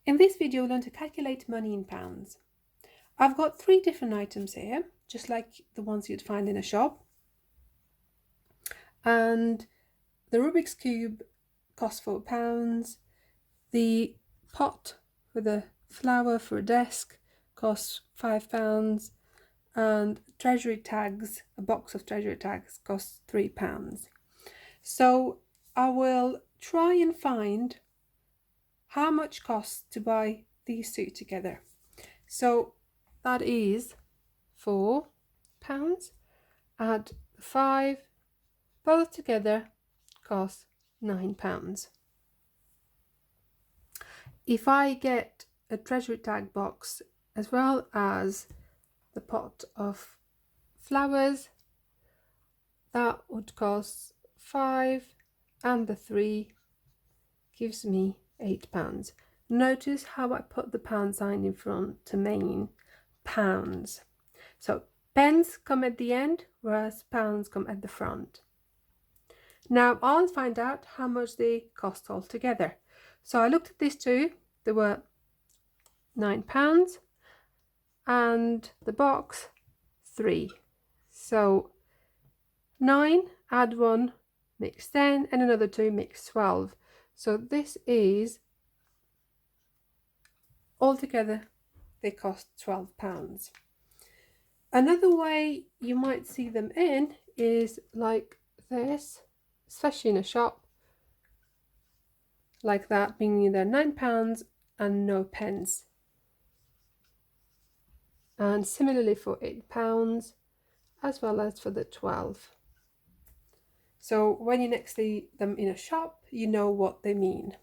In this video, we'll learn to calculate money in pounds. I've got 3 different items here, just like the ones you'd find in a shop. And the Rubik's Cube costs £4. The pot for the flower for a desk costs £5. And treasury tags, a box of treasury tags, costs £3. So I will try and find how much costs to buy these 2 together. So that is £4, add 5, both together cost £9. If I get a treasury tag box as well as the pot of flowers, that would cost 5, and the 3 gives me £8. Notice how I put the pound sign in front to mean pounds. So pence come at the end, whereas pounds come at the front. Now I'll find out how much they cost altogether. So I looked at these 2, they were £9, and the box 3. So 9 add 1 makes 10, and another 2 makes 12. So this is altogether they cost £12. Another way you might see them in is like this, especially in a shop like that, meaning they're £9 and no pence. And similarly for £8, as well as for the 12. So when you next see them in a shop, you know what they mean.